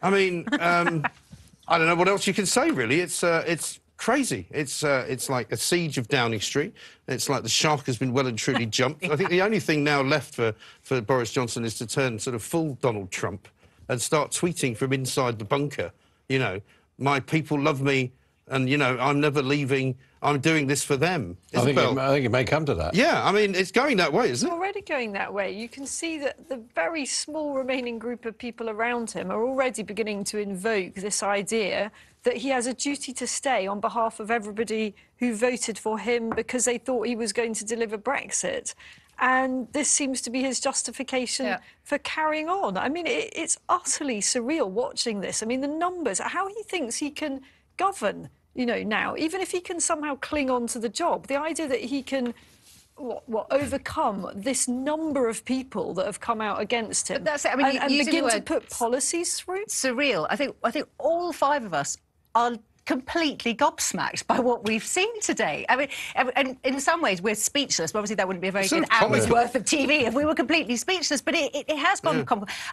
I mean, I don't know what else you can say, really. It's crazy. It's like a siege of Downing Street. It's like the shark has been well and truly jumped. I think the only thing now left for Boris Johnson is to turn sort of full Donald Trump and start tweeting from inside the bunker. You know, my people love me, and, you know, I'm never leaving. I'm doing this for them. I think it may come to that. Yeah, I mean, it's going that way, isn't it? It's already going that way. You can see that the very small remaining group of people around him are already beginning to invoke this idea that he has a duty to stay on behalf of everybody who voted for him because they thought he was going to deliver Brexit. And this seems to be his justification for carrying on. I mean, it's utterly surreal watching this. I mean, the numbers, how he thinks he can govern, you know, now, even if he can somehow cling on to the job, the idea that he can overcome this number of people that have come out against him. But that's it. I mean, and begin to put policies through. Surreal. I think all five of us are completely gobsmacked by what we've seen today. I mean, and in some ways we're speechless. But obviously, that wouldn't be a very good hour's worth of TV if we were completely speechless. But it has gone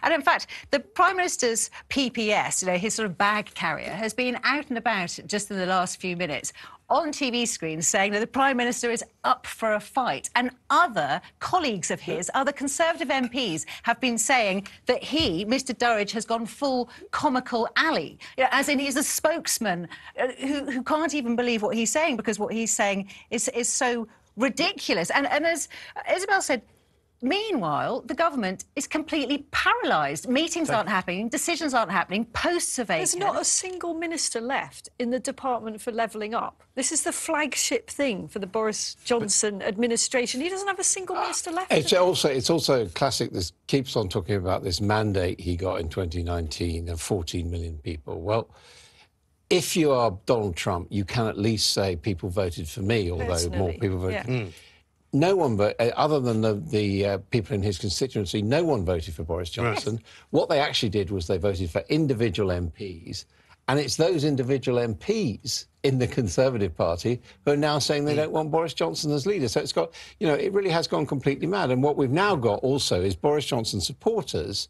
and in fact, the Prime Minister's PPS, you know, his sort of bag carrier, has been out and about just in the last few minutes on TV screens saying that the Prime Minister is up for a fight. And other colleagues of his, other Conservative MPs, have been saying that he, Mr Durridge, has gone full comical alley, you know, as in he's a spokesman who can't even believe what he's saying because what he's saying is so ridiculous. And as Isabel said, meanwhile, the government is completely paralysed. Meetings aren't happening, decisions aren't happening, posts are vacant. There's not a single minister left in the Department for Levelling Up. This is the flagship thing for the Boris Johnson administration. He doesn't have a single minister left. It's also classic. This keeps on talking about this mandate he got in 2019 of 14 million people. Well, if you are Donald Trump, you can at least say people voted for me, although more people voted for me. No one, other than the people in his constituency, no one voted for Boris Johnson. Right. What they actually did was they voted for individual MPs, and it's those individual MPs in the Conservative Party who are now saying they don't want Boris Johnson as leader. So it's got, you know, it really has gone completely mad. And what we've now got also is Boris Johnson supporters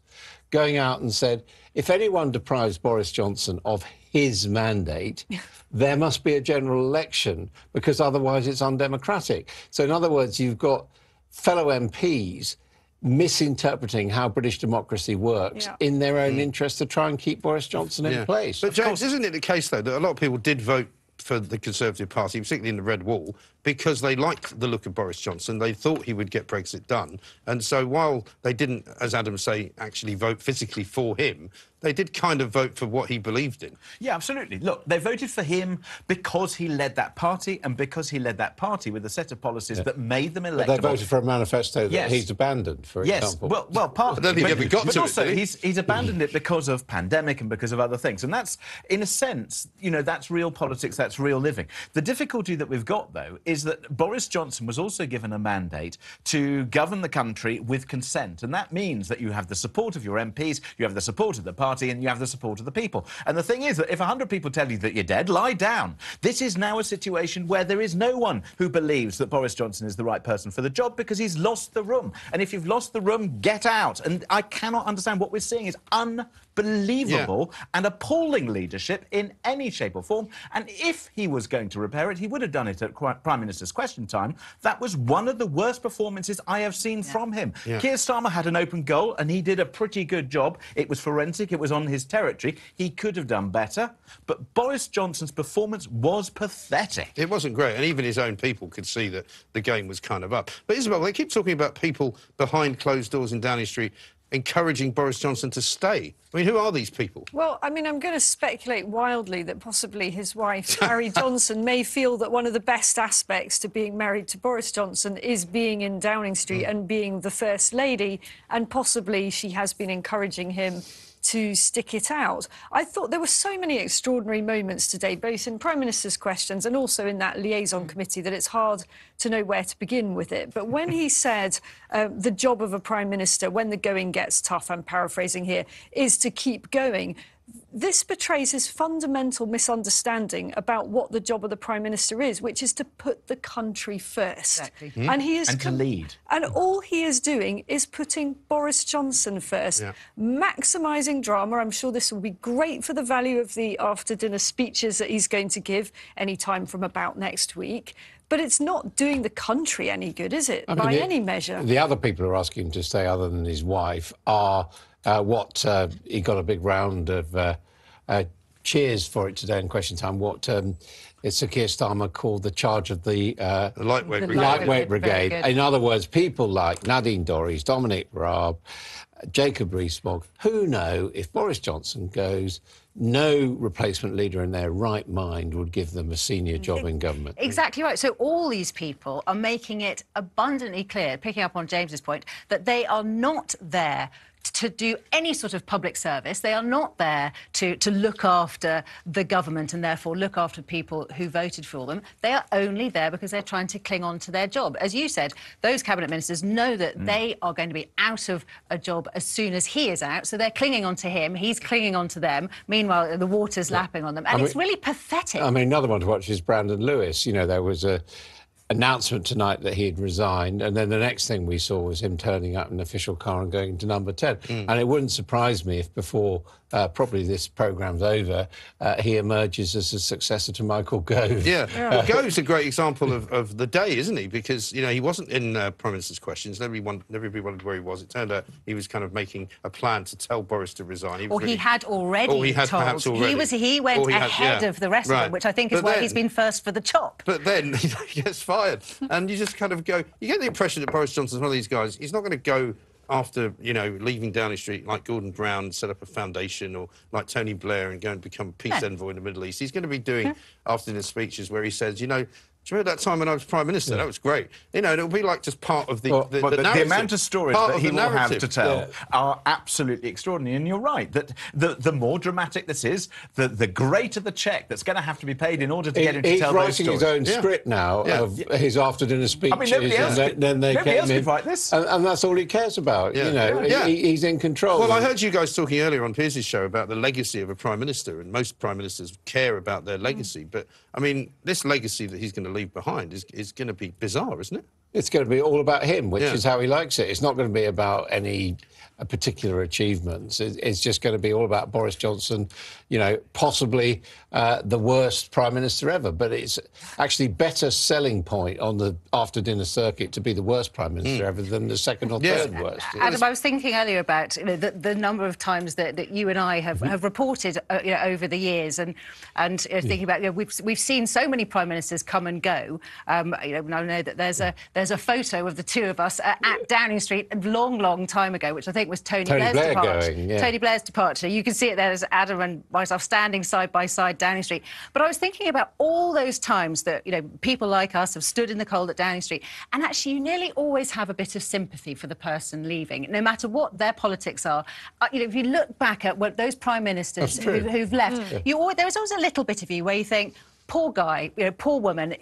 going out and said, if anyone deprives Boris Johnson of his mandate, there must be a general election because otherwise it's undemocratic. So in other words, you've got fellow MPs misinterpreting how British democracy works in their own interest to try and keep Boris Johnson in place. But James, isn't it the case, though, that a lot of people did vote for the Conservative Party, particularly in the Red Wall, because they liked the look of Boris Johnson. They thought he would get Brexit done. And so while they didn't, as Adam say, actually vote physically for him, they did kind of vote for what he believed in. Yeah, absolutely. Look, they voted for him because he led that party and because he led that party with a set of policies that made them electable. But they voted for a manifesto that he's abandoned, for example. Well, part I don't think he ever got to it, also, did he? he's abandoned it because of pandemic and because of other things. And that's, in a sense, you know, that's real politics, that's real living. The difficulty that we've got, though, is that Boris Johnson was also given a mandate to govern the country with consent. And that means that you have the support of your MPs, you have the support of the party, and you have the support of the people. And the thing is that if 100 people tell you that you're dead, lie down. This is now a situation where there is no one who believes that Boris Johnson is the right person for the job because he's lost the room. And if you've lost the room, get out. And I cannot understand what we're seeing is unbelievable and appalling leadership in any shape or form. And if he was going to repair it, he would have done it at Prime Minister's Question Time. That was one of the worst performances I have seen from him. Keir Starmer had an open goal and he did a pretty good job. It was forensic, it was on his territory. He could have done better. But Boris Johnson's performance was pathetic. It wasn't great, and even his own people could see that the game was kind of up. But Isabel, they keep talking about people behind closed doors in Downing Street encouraging Boris Johnson to stay. I mean, who are these people? Well, I mean, I'm going to speculate wildly that possibly his wife, Carrie Johnson, may feel that one of the best aspects to being married to Boris Johnson is being in Downing Street and being the First Lady, and possibly she has been encouraging him to stick it out. I thought there were so many extraordinary moments today, both in Prime Minister's questions and also in that liaison committee, that it's hard to know where to begin with it. But when he said the job of a Prime Minister, when the going gets tough, I'm paraphrasing here, is to keep going, this betrays his fundamental misunderstanding about what the job of the Prime Minister is, which is to put the country first. Exactly. And he is and to lead. And all he is doing is putting Boris Johnson first, maximising drama. I'm sure this will be great for the value of the after-dinner speeches that he's going to give any time from about next week. But it's not doing the country any good, is it, by any measure? The other people who are asking him to stay, other than his wife, are he got a big round of cheers for it today in Question Time. What Sir Keir Starmer called the charge of the lightweight brigade. Lightweight brigade. In other words, people like Nadine Dorries, Dominic Raab, Jacob Rees-Mogg, who know if Boris Johnson goes, no replacement leader in their right mind would give them a senior job in government. Exactly right. So all these people are making it abundantly clear, picking up on James's point, that they are not there to do any sort of public service. They are not there to look after the government and therefore look after people who voted for them. They are only there because they're trying to cling on to their job. As you said, those cabinet ministers know that they are going to be out of a job as soon as he is out, so they're clinging on to him, he's clinging on to them. Meanwhile, the water's lapping on them. And it's really pathetic. I mean, another one to watch is Brandon Lewis. You know, there was a announcement tonight that he had resigned, and then the next thing we saw was him turning up in an official car and going to number 10. And it wouldn't surprise me if before probably this programme's over, he emerges as a successor to Michael Gove. Well, Gove's a great example of the day, isn't he? Because, you know, he wasn't in Prime Minister's questions. Everybody wondered where he was. It turned out he was kind of making a plan to tell Boris to resign. He had already perhaps already. He went ahead of the rest of them, which I think is why he's been first for the chop. But then he gets fired. And you just kind of go... You get the impression that Boris Johnson's one of these guys. He's not going to go after, you know, leaving Downing Street like Gordon Brown and set up a foundation, or like Tony Blair and go and become a peace envoy in the Middle East. He's going to be doing after-dinner speeches where he says, you know, do you remember that time when I was Prime Minister? That was great. You know, it'll be like just part of the narrative. The amount of stories that he will have to tell are absolutely extraordinary. And you're right, that the more dramatic this is, the greater the cheque that's going to have to be paid in order to get him to tell those stories. He's writing his own script now of his after-dinner speeches. I mean, nobody else could write this. And that's all he cares about, you know. He's in control. Well, I heard you guys talking earlier on Piers' show about the legacy of a Prime Minister, and most Prime Ministers care about their legacy. But, I mean, this legacy that he's going to leave behind is going to be bizarre, isn't it? It's going to be all about him, which is how he likes it. It's not going to be about any particular achievements. It's just going to be all about Boris Johnson, you know, possibly the worst Prime Minister ever. But it's actually better selling point on the after-dinner circuit to be the worst Prime Minister ever than the second or third worst. Adam, I was thinking earlier about, you know, the number of times that you and I have reported you know, over the years, and thinking about, you know, we've seen so many Prime Ministers come and go. You know, I know that there's a photo of the two of us at Downing Street a long time ago, which I think was Tony Blair's departure. Tony Blair's departure. You can see it there as Adam and myself standing side by side Downing Street. But I was thinking about all those times that, you know, people like us have stood in the cold at Downing Street, and actually you nearly always have a bit of sympathy for the person leaving, no matter what their politics are. You know, if you look back at what those Prime Ministers who've left, there was always a little bit of you where you think, poor guy, you know, poor woman,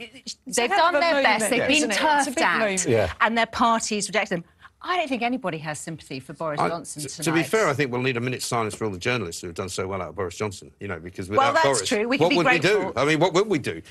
they've done their best, they've been turfed out, and their parties reject them. I don't think anybody has sympathy for Boris Johnson tonight. To be fair, I think we'll need a minute's silence for all the journalists who have done so well out of Boris Johnson, you know, because without Boris, true. what would we do? I mean, what would we do?